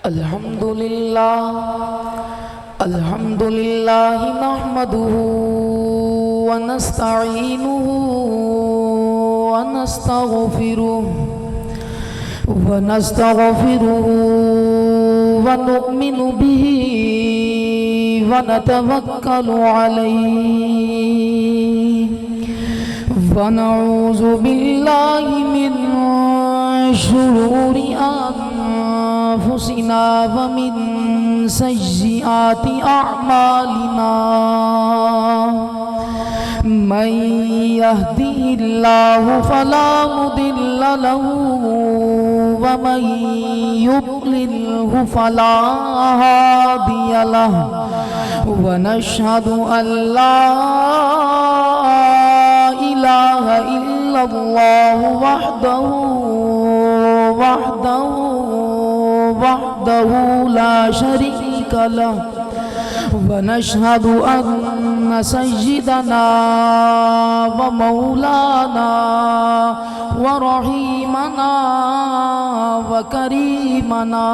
الحمد لله نحمده ونستعينه ونستغفره ونؤمن به ونتوكل عليه ونعوذ بالله من شرور أنفسنا ومن سيئات أعمالنا من يهده الله فلا مضل له ومن يضلله فلا هادي له ونشهد أن لا إله إلا الله وحده لا شريك له ونشهد أن سيدنا ومولانا ورحيمنا وكريمنا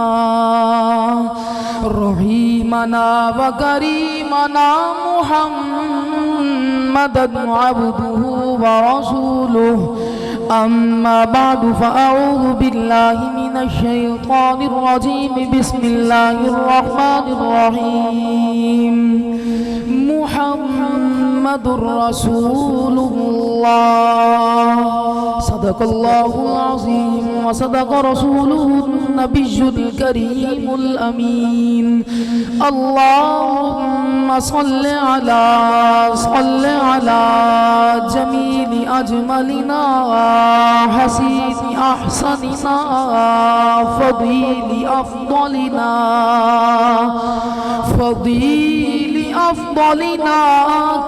محمدا عبده ورسوله أما بعد فأعوذ بالله من الشيطان الرجيم بسم الله الرحمن الرحيم محمد رسول الله صدق الله العظيم وصدق رسوله النبي الكريم الأمين اللهم صل على جميل أجملنا حسين أحسننا فضيل أفضلنا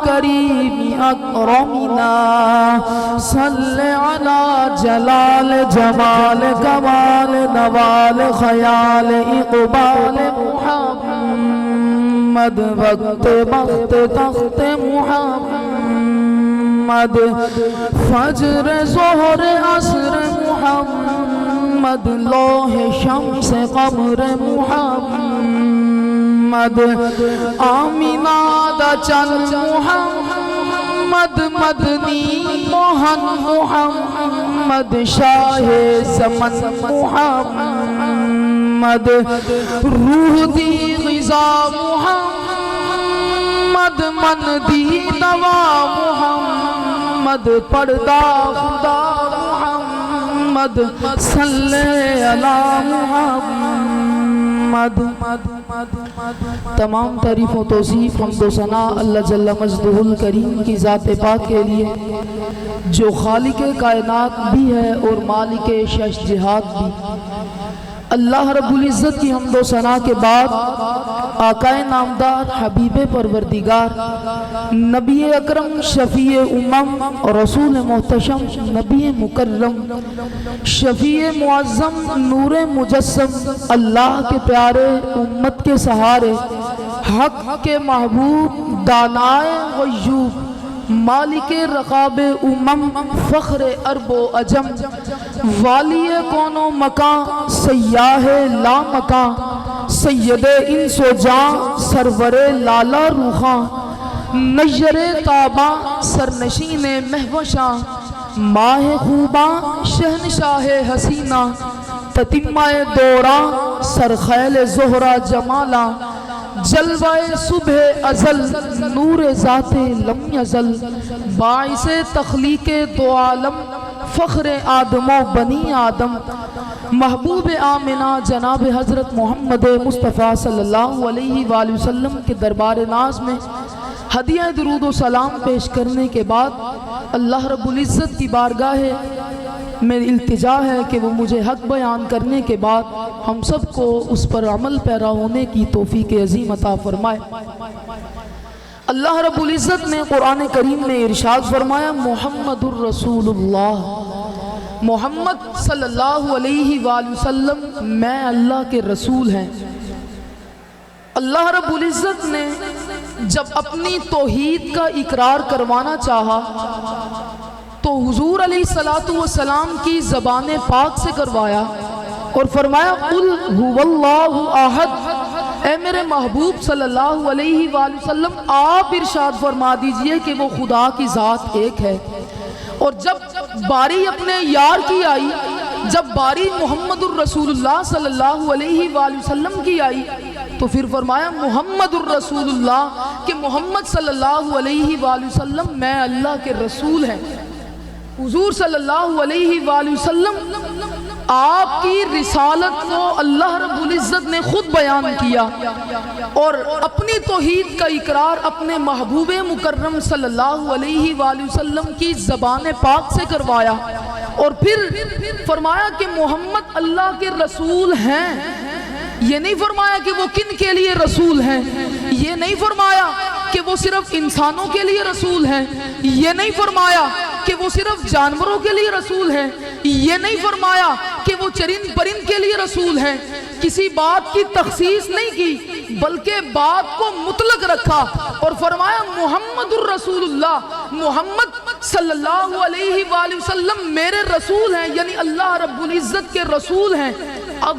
كريم أكرمنا صل على جلال جمال كمال نوال خيال إقبال محمد وقت بخت تخت محمد فجر ظہر عصر محمد لوح شمس قمر محمد آمینہ دا چل محمد مدنی موہن محمد شاہ زمن محمد روح دی غذا محمد من دی دوا محمد پردہ خدا محمد صلی اللہ محمد تمام تعریف و توصیف حمد و ثنا اللہ جل مجدہ الکریم کی ذات پاک کے لیے جو خالق کائنات بھی ہے اور مالک شش جہات بھی اللہ رب العزت کی حمد و ثنا کے بعد آقا نامدار حبیب پروردگار نبی اکرم شفیع امم رسول محتشم نبی مکرم شفیع معظم نور مجسم اللہ کے پیارے امت کے سہارے حق کے محبوب دانائے غیوب مالک رقاب امم فخر عرب و عجم والی کون و مکان سیاہ لا مکان سید انس و جاں سرور لالا روخاں نیر تاباں سرنشین مہوشاں ماہ خوباں شہنشاہ حسینہ تتمہ دوراں سرخیل زہرہ جمالاں جلوہ صبح ازل نور ذات لم یزل باعث تخلیق دو عالم فخر آدم و بنی آدم محبوب آمنہ جناب حضرت محمد مصطفیٰ صلی اللہ علیہ وآلہ وسلم کے دربار ناز میں ہدیہ درود و سلام پیش کرنے کے بعد اللہ رب العزت کی بارگاہ میری التجا ہے کہ وہ مجھے حق بیان کرنے کے بعد ہم سب کو اس پر عمل پیرا ہونے کی توفیق عظیم عطا فرمائے اللہ رب العزت نے قرآن کریم میں ارشاد فرمایا محمد الرسول اللہ محمد صلی اللہ علیہ وآلہ وسلم میں اللہ کے رسول ہیں اللہ رب العزت نے جب اپنی توحید کا اقرار کروانا چاہا تو حضور علیہ الصلوۃ والسلام کی زبان پاک سے کروایا اور فرمایا قل هو اللہ احد، اے میرے محبوب صلی اللہ علیہ وآلہ وسلم آپ ارشاد فرما دیجئے کہ وہ خدا کی ذات ایک ہے۔ اور جب باری اپنے یار کی آئی، جب باری محمد الرسول اللہ صلی اللہ علیہ وآلہ وسلم کی آئی تو پھر فرمایا محمد الرسول اللہ، کہ محمد صلی اللہ علیہ وآلہ وسلم میں اللہ کے رسول ہیں۔ حضور صلی اللہ علیہ وآلہ وسلم آپ کی رسالت کو اللہ رب العزت نے خود بیان کیا اور اپنی توحید کا اقرار اپنے محبوب مکرم صلی اللہ علیہ وآلہ وسلم کی زبان پاک سے کروایا، اور پھر فرمایا کہ محمد اللہ کے رسول ہیں۔ یہ نہیں فرمایا کہ وہ کن کے لیے رسول ہیں، یہ نہیں فرمایا کہ وہ صرف انسانوں کے لیے رسول ہیں، یہ نہیں فرمایا کہ وہ صرف جانوروں کے لیے رسول ہیں، یہ نہیں فرمایا کہ وہ چرند پرند کے لیے رسول ہیں۔ کسی بات کی تخصیص نہیں کی بلکہ بات کو مطلق رکھا اور فرمایا محمد الرسول اللہ، محمد صلی اللہ علیہ وآلہ وسلم میرے رسول ہیں، یعنی اللہ رب العزت کے رسول ہیں۔ اب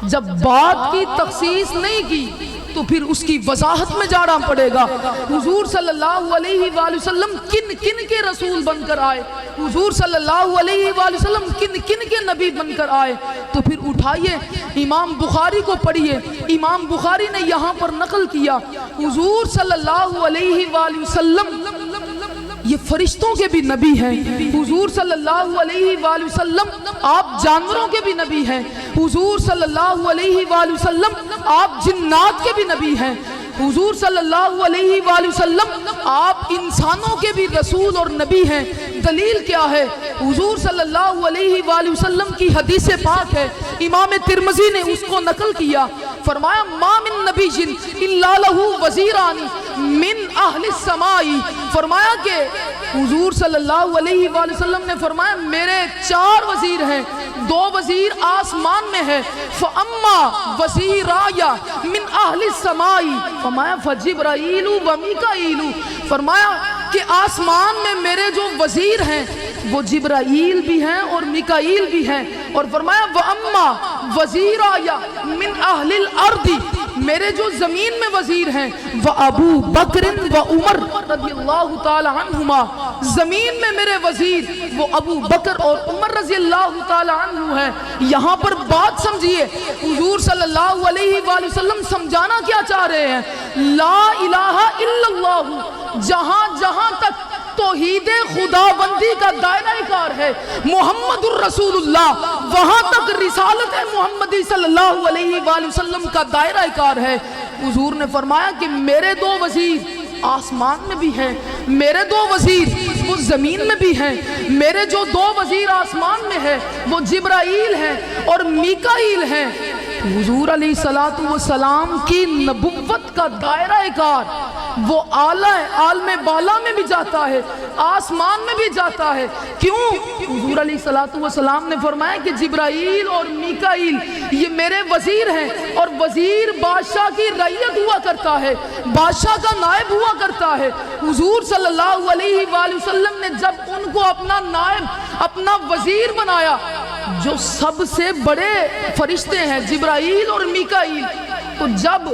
جب بات کی تخصیص نہیں کی تو پھر اس کی وضاحت میں جانا پڑے گا۔ حضور صلی اللہ علیہ وآلہ وسلم کن کن کے رسول بن کر آئے، حضور صلی اللہ علیہ وآلہ وسلم کن کن کے نبی بن کر آئے، تو پھر اٹھائیے امام بخاری کو پڑھیے۔ امام بخاری نے یہاں پر نقل کیا حضور صلی اللہ علیہ وآلہ وسلم یہ فرشتوں کے بھی نبی ہیں، حضور صلی اللہ علیہ وآلہ وسلم آپ جانوروں کے بھی نبی ہیں، حضور صلی اللہ علیہ وآلہ وسلم آپ جنات کے بھی نبی ہیں، حضور صلی اللہ علیہ وآلہ وسلم آپ انسانوں کے بھی رسول اور نبی ہیں۔ دلیل کیا ہے؟ حضور صلی اللہ علیہ وآلہ وسلم کی حدیث پاک ہے، امام ترمذی نے اس کو نقل کیا، فرمایا ما من نبی الا لہ وزیران من اہل السماء، فرمایا کہ حضور صلی اللہ علیہ وآلہ وسلم نے فرمایا میرے 4 وزیر ہیں، 2 وزیر آسمان میں ہیں، فَأَمَّا وَزِيرَايَ مِنْ أَهْلِ السَّمَاءِ، فرمایا فَجِبْرَائِيلُ وَمِيكَائِيلُ، فرمایا کہ آسمان میں میرے جو وزیر ہیں وہ جبرائیل بھی ہیں اور میکائیل بھی ہیں، اور فرمایا وَأَمَّا وَزِيرَايَ مِنْ أَهْلِ الْأَرْضِ، میرے جو زمین میں وزیر ہیں وَأَبُو بَكْرٍ وَعُمَرٍ رضی اللہ تعالی عنہما، زمین میں میرے وزیر وہ ابو بکر اور عمر رضی اللہ تعالی عنہ ہیں۔ یہاں پر بات سمجھیے، حضور صلی اللہ علیہ وآلہ وسلم سمجھانا کیا چاہ رہے ہیں؟ لا الہ الا اللہ، جہاں جہاں تک توحید خدا بندی کا دائرہ کار ہے محمد الرسول اللہ، وہاں تک رسالت محمدی صلی اللہ علیہ وآلہ وسلم کا دائرہ کار ہے۔ حضور نے فرمایا کہ میرے 2 وزیر آسمان میں بھی ہیں، میرے 2 وزیر وہ زمین میں بھی ہیں، میرے جو 2 وزیر آسمان میں ہیں وہ جبرائیل ہیں اور میکائیل ہیں۔ حضور علیہ السلام کی نبوت کا دائرہ کار وہ اعلیٰ ہے، عالم بالا میں بھی جاتا ہے، آسمان میں بھی جاتا ہے۔ کیوں؟ حضور علیہ السلام نے فرمایا کہ جبرائیل اور میکائیل یہ میرے وزیر ہیں، اور وزیر بادشاہ کی رعیت ہوا کرتا ہے، بادشاہ کا نائب ہوا کرتا ہے۔ حضور صلی اللہ علیہ وآلہ وسلم نے جب ان کو اپنا نائب، اپنا وزیر بنایا، جو سب سے بڑے فرشتے ہیں جبرائیل اور میکائیل، تو جب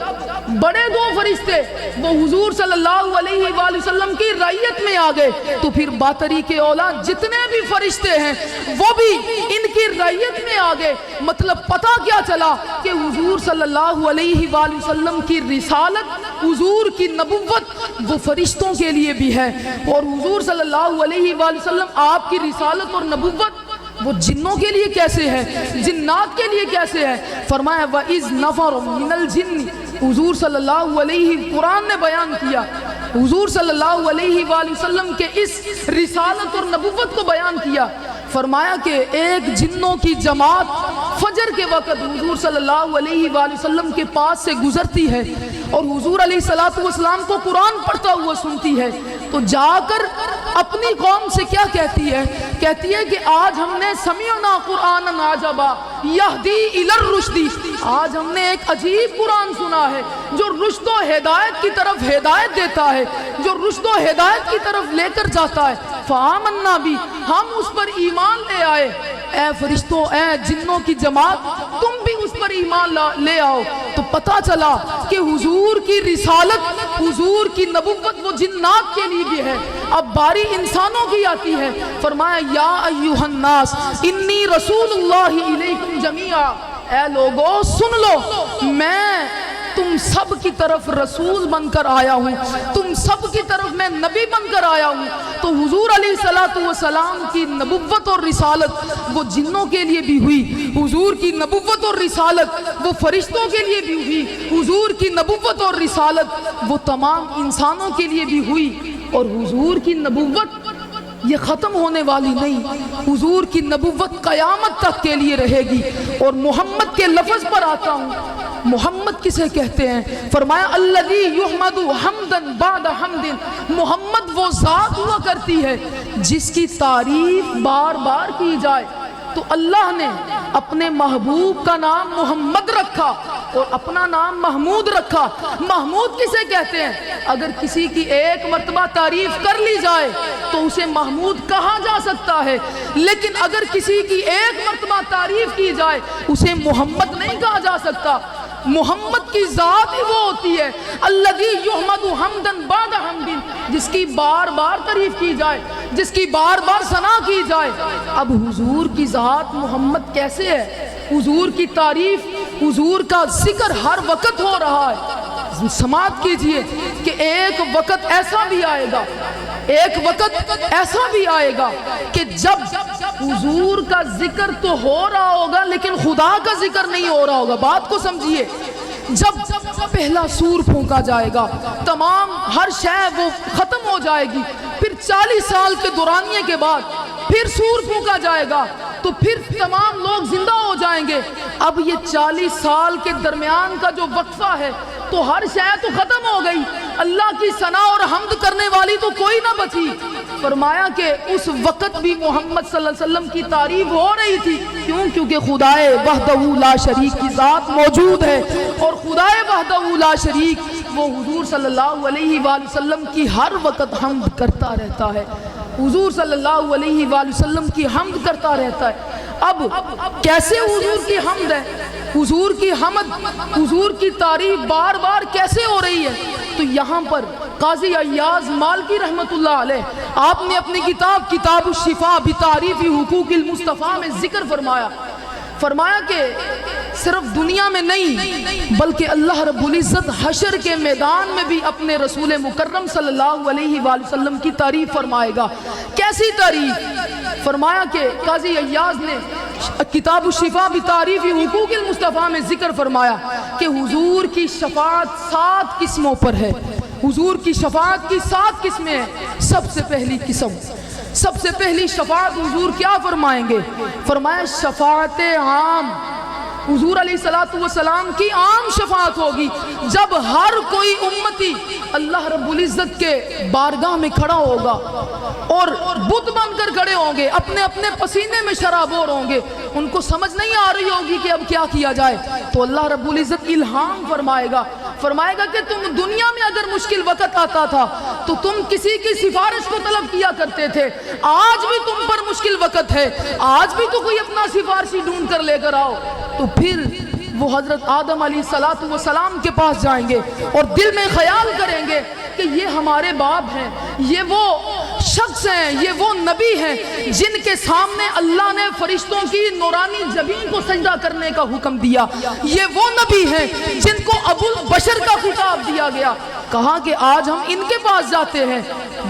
بڑے 2 فرشتے وہ حضور صلی اللہ علیہ وآلہ وسلم کی رعیت میں آ گئے، تو پھر باطری کے اولاد جتنے بھی فرشتے ہیں وہ بھی ان کی رعیت میں آ گئے۔ مطلب پتہ کیا چلا کہ حضور صلی اللہ علیہ وآلہ وسلم کی رسالت، حضور کی نبوت وہ فرشتوں کے لیے بھی ہے، اور حضور صلی اللہ علیہ وآلہ وسلم آپ کی رسالت اور نبوت وہ جنوں کے لیے کیسے ہے، جنات کے لیے کیسے ہے؟ فرمایا وَإِذْ نَفَرٌ مِّنَ الْجِنِّ، حضور صلی اللہ علیہ قرآن نے بیان کیا، حضور صلی اللہ علیہ وآلہ وسلم کے اس رسالت اور نبوت کو بیان کیا۔ فرمایا کہ ایک جنوں کی جماعت فجر کے وقت حضور صلی اللہ علیہ وآلہ وسلم کے پاس سے گزرتی ہے اور حضور علیہ السلام کو قرآن پڑھتا ہوا سنتی ہے، تو جا کر اپنی قوم سے کیا کہتی ہے؟ کہتی ہے کہ آج ہم نے سمعنا قرآن عجبا یہدی الی الرشد، آج ہم نے ایک عجیب قرآن سنا ہے جو رشد و ہدایت کی طرف ہدایت دیتا ہے، جو رشد و ہدایت کی طرف لے کر جاتا ہے۔ فآمنا بھی، ہم اس پر ایمان لے آئے۔ اے فرشتوں، اے جنوں کی جماعت، تم بھی اس پر ایمان لے آؤ۔ تو پتہ چلا کہ حضور کی رسالت، حضور کی نبوت وہ جنات کے لیے بھی ہے، اب باری انسانوں کی آتی ہے۔ فرمایا یا ایھا الناس انی رسول اللہ الیکم جمیعا، اے لوگو سن لو، میں تم سب کی طرف رسول بن کر آیا ہوں، تم سب کی طرف میں نبی بن کر آیا ہوں۔ تو حضور علیہ السلام کی نبوت اور رسالت وہ جنوں کے لیے بھی ہوئی، حضور کی نبوت اور رسالت وہ فرشتوں کے لیے بھی ہوئی، حضور کی نبوت اور رسالت وہ تمام انسانوں کے لیے بھی ہوئی۔ اور حضور کی نبوت یہ ختم ہونے والی نہیں، حضور کی نبوت قیامت تک کے لیے رہے گی۔ اور محمد کے لفظ پر آتا ہوں، محمد کسے کہتے ہیں؟ فرمایا الذی یحمد حمدا بعد حمد، محمد وہ ذات ہوا کرتی ہے جس کی تعریف بار بار کی جائے۔ تو اللہ نے اپنے محبوب کا نام محمد رکھا اور اپنا نام محمود رکھا۔ محمود کسے کہتے ہیں؟ اگر کسی کی ایک مرتبہ تعریف کر لی جائے تو اسے محمود کہا جا سکتا ہے، لیکن اگر کسی کی ایک مرتبہ تعریف کی جائے اسے محمد نہیں کہا جا سکتا۔ محمد کی ذات ہی وہ ہوتی ہے الذی یحمد حمدا بعد حمد، جس کی بار بار تعریف کی جائے، جس کی بار بار ثنا کی جائے۔ اب حضور کی ذات محمد کیسے ہے؟ حضور کی تعریف، حضور کا ذکر ہر وقت ہو رہا ہے۔ سماعت کیجئے کہ ایک وقت ایسا بھی آئے گا، ایک وقت ایسا بھی آئے گا کہ جب حضور کا ذکر تو ہو رہا ہوگا لیکن خدا کا ذکر نہیں ہو رہا ہوگا۔ بات کو سمجھیے، جب پہلا سور پھونکا جائے گا، تمام ہر شے وہ ختم ہو جائے گی، پھر 40 سال کے دورانیے کے بعد پھر سور پھونکا جائے گا تو پھر تمام لوگ زندہ ہو جائیں گے۔ اب یہ 40 سال کے درمیان کا جو وقفہ ہے تو ہر شے تو ختم ہو گئی، اللہ کی ثنا اور حمد کرنے والی تو کوئی نہ بچی۔ فرمایا کہ اس وقت بھی محمد صلی اللہ علیہ وسلم کی تعریف ہو رہی تھی، کیوں؟ کیونکہ خدائے وحدہ لا شریک کی ذات موجود ہے، اور خدائے وحدہ لا شریک وہ حضور صلی اللہ علیہ وآلہ وسلم کی ہر وقت حمد کرتا رہتا ہے، حضور صلی اللہ علیہ وآلہ وسلم کی حمد کرتا رہتا ہے۔ اب کیسے حضور کی حمد ہے، حضور کی حمد، حضور کی تعریف بار بار کیسے ہو رہی ہے؟ تو یہاں پر قاضی ایاز مالکی رحمت اللہ علیہ آپ نے اپنی کتاب الشفا بتعریف حقوق المصطفیٰ میں ذکر فرمایا کہ صرف دنیا میں نہیں بلکہ اللہ رب العزت حشر کے میدان میں بھی اپنے رسول مکرم صلی اللہ علیہ وآلہ وسلم کی تعریف فرمائے گا۔ کیسی تعریف؟ فرمایا کہ قاضی ایاز نے کتاب الشفا بتعریف حقوق المصطفیٰ میں ذکر فرمایا کہ حضور کی شفاعت 7 قسموں پر ہے، حضور کی شفاعت کی 7 قسمیں ہیں۔ سب سے پہلی قسم، سب سے پہلی شفاعت حضور کیا فرمائیں گے؟ فرمایا شفاعت عام، حضور علیہ السلام کی عام شفاعت ہوگی جب ہر کوئی امتی اللہ رب العزت کے بارگاہ میں کھڑا ہوگا اور بت بن کر کھڑے ہوں گے، اپنے اپنے پسینے میں شرابور ہوں گے، ان کو سمجھ نہیں آ رہی ہوگی کہ اب کیا کیا جائے، تو اللہ رب العزت الہام فرمائے گا کہ تم دنیا میں اگر مشکل وقت آتا تھا تو تم کسی کی سفارش کو طلب کیا کرتے تھے، آج بھی تم پر مشکل وقت ہے، آج بھی تو کوئی اپنا سفارشی ڈھونڈ کر لے کر آؤ۔ تو پھر وہ حضرت آدم علیہ السلام کے پاس جائیں گے اور دل میں خیال کریں گے کہ یہ ہمارے باپ ہیں، یہ وہ شخص ہیں، یہ وہ نبی ہیں جن کے سامنے اللہ نے فرشتوں کی نورانی جبین کو سجدہ کرنے کا حکم دیا، یہ وہ نبی ہیں جن کو ابو البشر کا خطاب دیا گیا۔ کہا کہ آج ہم ان کے پاس جاتے ہیں،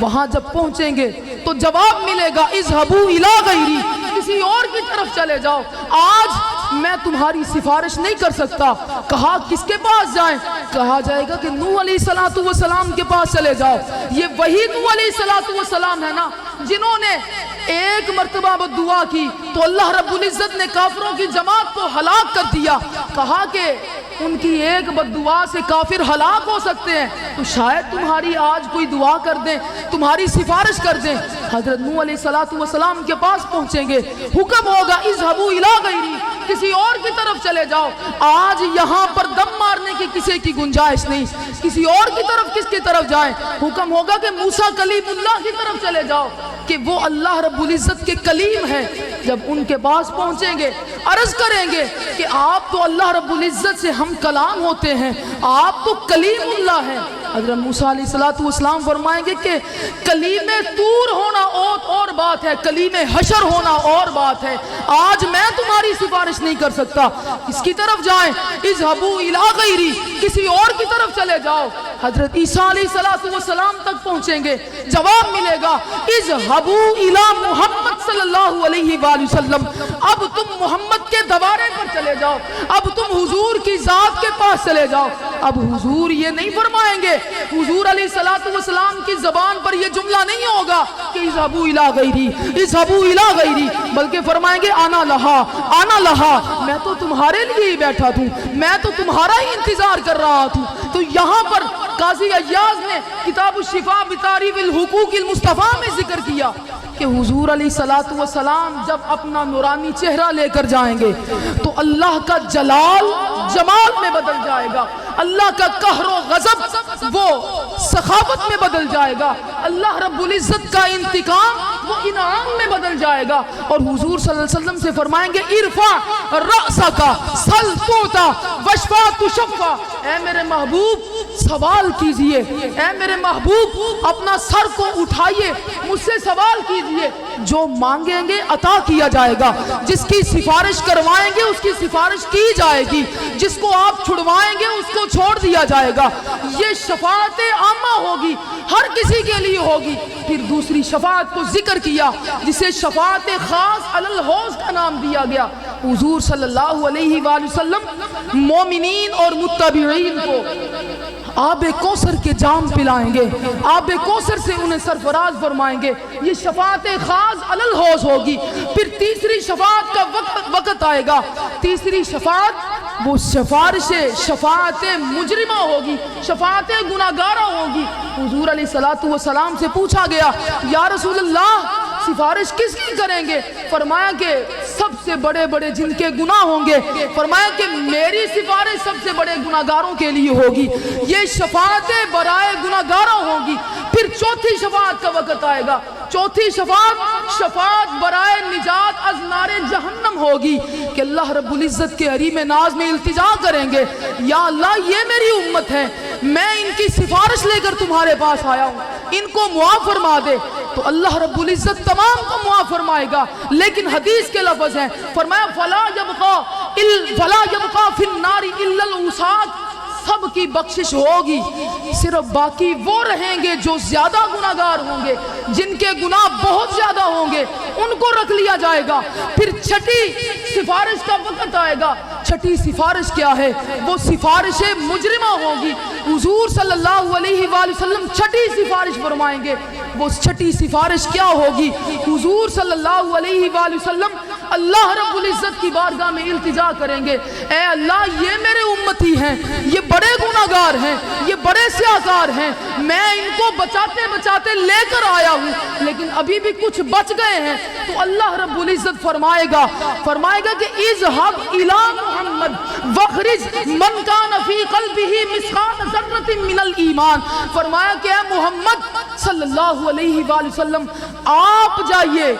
وہاں جب پہنچیں گے تو جواب ملے گا اذهبوا الی غیری، کسی اور کی طرف چلے جاؤ، آج میں تمہاری سفارش نہیں کر سکتا۔ کہا کس کے پاس جائیں؟ کہا جائے گا کہ نوح علیہ السلام کے پاس چلے جاؤ، یہ وہی نوح علیہ السلام ہے نا جنہوں نے ایک مرتبہ دعا کی تو اللہ رب العزت نے کافروں کی جماعت کو ہلاک کر دیا۔ کہا کہ ان کی ایک بد دعا سے کافر ہلاک ہو سکتے ہیں، تو شاید تمہاری آج کوئی دعا کر دیں، تمہاری سفارش کر دیں۔ حضرت نوح علیہ السلام کے پاس پہنچیں گے، حکم ہوگا اذهبوا الی غیری، کسی اور کی طرف چلے جاؤ، آج یہاں پر دم مارنے کی کسی کی گنجائش نہیں، کسی اور کی طرف کس کی طرف جائیں؟ حکم ہوگا کہ موسیٰ کلیم اللہ کی طرف چلے جاؤ، کہ وہ اللہ رب العزت کے کلیم ہیں، جب ان کے پاس پہنچیں گے عرض کریں گے کہ آپ تو اللہ رب العزت سے ہم کلام ہوتے ہیں، آپ تو کلیم اللہ ہیں۔ حضرت موسیٰ علیہ السلام فرمائیں گے کہ کلیم طور ہونا اور بات ہے، کلیم حشر ہونا اور بات ہے، آج میں تمہاری سفارش نہیں کر سکتا، اس کی طرف جائیں، اذهبوا الی غیری، کسی اور کی طرف چلے جاؤ۔ حضرت عیسیٰ علیہ السلام تک پہنچیں گے، جواب ملے گا اذهبوا الی محمد صلی اللہ علیہ وآلہ وسلم، اب تم محمد کے دوارے پر چلے جاؤ، اب تم حضور کی ذات کے پاس چلے جاؤ۔ اب حضور یہ نہیں فرمائیں گے، حضور علیہ السلام کی زبان پر یہ جملہ نہیں ہوگا کہ اذهبوا الی غیری، اذهبوا الی غیری، بلکہ فرمائیں گے انا لہا، انا لہا، میں تو تمہارے لیے ہی بیٹھا تھا، میں تو تمہارا ہی انتظار کر رہا تھا۔ تو یہاں پر قاضی عیاض نے کتاب الشفاء بتعریف الحقوق المصطفیٰ میں ذکر کیا کہ حضور علیہ السلام جب اپنا نورانی چہرہ لے کر جائیں گے تو اللہ کا جلال جمال میں بدل جائے گا، اللہ کا قہر و غضب وہ سخاوت میں بدل جائے گا، اللہ رب العزت کا انتقام وہ انعام میں بدل جائے گا۔ اور حضور صلی اللہ علیہ وسلم سے فرمائیں گے ارفع رأسک سل تعطی واشفع تشفع، اے میرے محبوب سوال کیجئے، اے میرے محبوب اپنا سر کو اٹھائیے، مجھ سے سوال کیجئے، جو مانگیں گے عطا کیا جائے گا، جس کی سفارش کروائیں گے اس کی سفارش کی جائے گی، جس کو آپ چھڑوائیں گے اس کو چھوڑ دیا جائے گا۔ یہ شفاعت عامہ ہوگی، ہر کسی کے لیے ہوگی۔ پھر دوسری شفاعت کو ذکر کیا جسے شفاعت خاص علی الحوض کا نام دیا گیا۔ حضور صلی اللہ علیہ وآلہ وسلم مومنین اور متبعین کو آب کوثر کے جام پلائیں گے، آب کوثر سے انہیں سرفراز فرمائیں گے، یہ شفاعت خاص علی الحوض ہوگی۔ پھر تیسری شفاعت کا وقت آئے گا، تیسری شفاعت وہ شفاعت مجرمہ ہوگی، شفاعت گناہگارہ ہوگی۔ حضور علیہ السلام سے پوچھا گیا یا رسول اللہ سفارش کس کی کریں گے؟ فرمایا کہ سب سے بڑے بڑے جن کے گناہ ہوں گے، فرمایا کہ میری سفارش سب سے بڑے گناہگاروں کے لیے ہوگی، یہ شفاعت برائے گناہگاروں ہوگی۔ پھر چوتھی شفاعت کا وقت آئے گا، چوتھی شفاعت برائے نجات از نار جہنم ہوگی کہ اللہ رب العزت کے حریم ناز میں التجا کریں گے یا اللہ یہ میری امت ہے، میں ان کی سفارش لے کر تمہارے پاس آیا ہوں، ان کو معاف فرما دے۔ تو اللہ رب العزت تمام کو معاف فرمائے گا، لیکن حدیث کے لفظ ہیں، فرمایا فلا یبقى فی النار الا العصاة، سب کی بخشش ہوگی، صرف باقی وہ رہیں گے جو زیادہ گناہگار ہوں گے، جن کے گناہ بہت زیادہ ہوں گے، ان کو رکھ لیا جائے گا۔ پھر چھٹی سفارش کا وقت آئے گا، چھٹی سفارش کیا ہے؟ وہ سفارش مجرمہ ہوگی۔ حضور صلی اللہ علیہ وآلہ وسلم چھٹی سفارش فرمائیں گے، وہ چھٹی سفارش کیا ہوگی؟ حضور صلی اللہ علیہ وآلہ وسلم اللہ رب العزت کی بارگاہ میں التجا کریں گے، اے اللہ یہ میرے امتی ہیں، یہ بڑے گناہگار ہیں، یہ بڑے سیاہکار ہیں، میں ان کو بچاتے بچاتے لے کر آیا ہوں لیکن ابھی بھی کچھ بچ گئے ہیں۔ تو اللہ رب العزت فرمائے گا کہ اذهب الى محمد واخرج من كان في قلبه مثقال ذرة من الایمان، فرمایا کہ اے محمد صلی اللہ علیہ وآلہ وسلم آپ جائیے،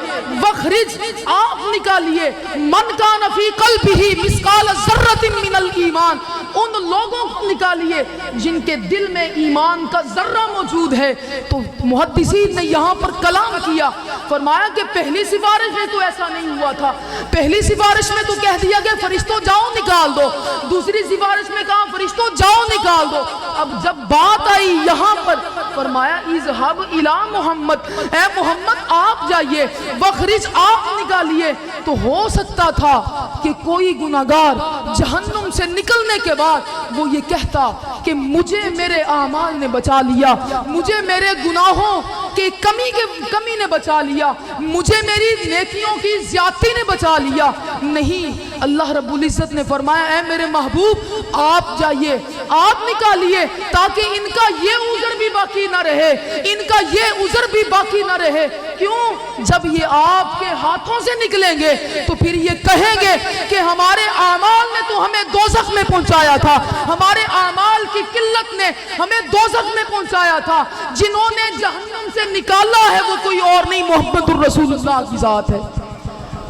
واخرج آپ نکالیے، من كان في قلبه مثقال ذرة من الایمان، ان لوگوں کو نکالیے جن کے دل میں ایمان کا ذرہ موجود ہے۔ تو محدثین نے یہاں پر کلام کیا، فرمایا کہ پہلی سفارش میں تو ایسا نہیں ہوا تھا، پہلی سفارش میں تو کہہ دیا گیا فرشتوں جاؤ نکال دو، دوسری سفارش میں کہا فرشتوں جاؤ نکال دو، اب جب بات آئی یہاں پر فرمایا اذهب الى محمد، اے محمد آپ جائیے، واخرج آپ نکالیے۔ تو ہو سکتا تھا کہ کوئی گناہگار جہنم سے نکلنے کے بعد وہ یہ کہتا کہ مجھے میرے اعمال نے بچا لیا، مجھے میرے گناہوں کی کمی نے بچا لیا، مجھے میری نیکیوں کی زیادتی نے بچا لیا۔ نہیں، اللہ رب العزت نے فرمایا اے میرے محبوب آپ جائیے، آپ نکالیے تاکہ ان کا یہ عذر بھی باقی نہ رہے، ان کا یہ عذر بھی باقی نہ رہے۔ کیوں؟ جب یہ آپ کے ہاتھوں سے نکلیں گے تو پھر یہ کہیں گے کہ ہمارے اعمال نے تو ہمیں دوزخ میں پہنچایا تھا، ہمارے اعمال کی قلت نے ہمیں دوزخ میں پہنچایا تھا، جنہوں نے جہنم سے نکالا ہے وہ کوئی اور نہیں، محمد الرسول اللہ کی ذات ہے۔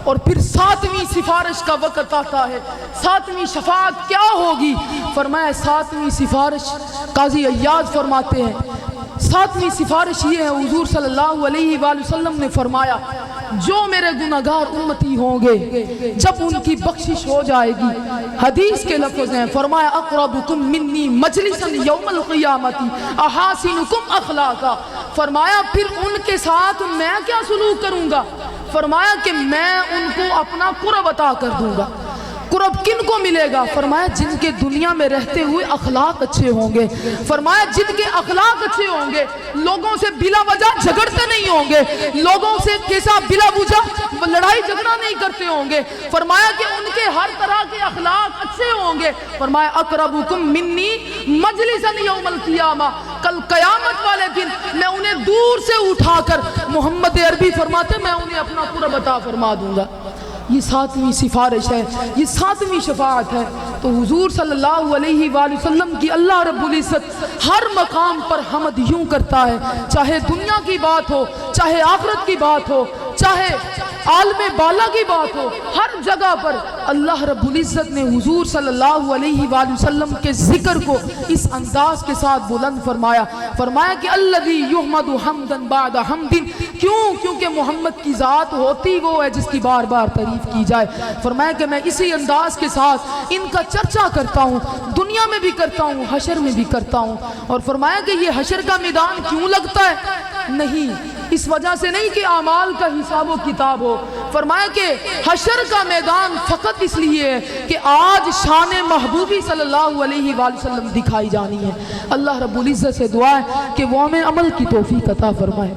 اور پھر ساتویں سفارش کا وقت آتا ہے، ساتویں شفاعت کیا ہوگی؟ فرمایا ساتویں سفارش، قاضی عیاض فرماتے ہیں ساتویں سفارش یہ ہے، حضور صلی اللہ علیہ وآلہ وسلم نے فرمایا جو میرے گناہگار امتی ہوں گے جب ان کی بخشش ہو جائے گی، حدیث کے لفظ ہیں، فرمایا اقربکم منی مجلسا یوم القیامت احاسنکم اخلاقا، فرمایا پھر ان کے ساتھ میں کیا سلوک کروں گا؟ فرمایا کہ میں ان کو اپنا قرب عطا کر دوں گا۔ قرب کن کو ملے گا؟ فرمایا جن کے دنیا میں رہتے ہوئے اخلاق اچھے ہوں گے، فرمایا جن کے اخلاق اچھے ہوں گے، لوگوں سے بلا وجہ جھگڑتے نہیں ہوں گے، لوگوں سے کیسا بلا وجہ لڑائی جھگڑا نہیں کرتے ہوں گے، فرمایا کہ ان کے ہر طرح کے اخلاق اچھے ہوں گے، فرمایا اقربکم منی مجلسا یوم القیامہ، کل قیامت والے دن میں انہیں دور سے اٹھا کر، محمد عربی فرماتے میں انہیں اپنا قرب عطا فرما دوں گا۔ یہ ساتویں سفارش ہے، یہ ساتویں شفاعت ہے۔ تو حضور صلی اللہ علیہ وآلہ وسلم کی اللہ رب العزت ہر مقام پر حمد یوں کرتا ہے، چاہے دنیا کی بات ہو، چاہے آخرت کی بات ہو، چاہے عالم بالا کی بات ہو، ہر جگہ پر اللہ رب العزت نے حضور صلی اللہ علیہ وآلہ وسلم کے ذکر کو اس انداز کے ساتھ بلند فرمایا، فرمایا کہ الذی یحمد حمدا بعد حمد، کیونکہ محمد کی ذات ہوتی وہ ہے جس کی بار بار تعریف کی جائے، فرمایا کہ میں اسی انداز کے ساتھ ان کا چرچا کرتا ہوں، دنیا میں بھی کرتا ہوں، حشر میں بھی کرتا ہوں۔ اور فرمایا کہ یہ حشر کا میدان کیوں لگتا ہے؟ نہیں اس وجہ سے نہیں کہ اعمال کا حساب و کتاب ہو، فرمایا کہ حشر کا میدان فقط اس لیے ہے کہ آج شان محبوبی صلی اللہ علیہ وآلہ وسلم دکھائی جانی ہے۔ اللہ رب العزت سے دعا ہے کہ وہ ہمیں عمل کی توفیق عطا فرمائے۔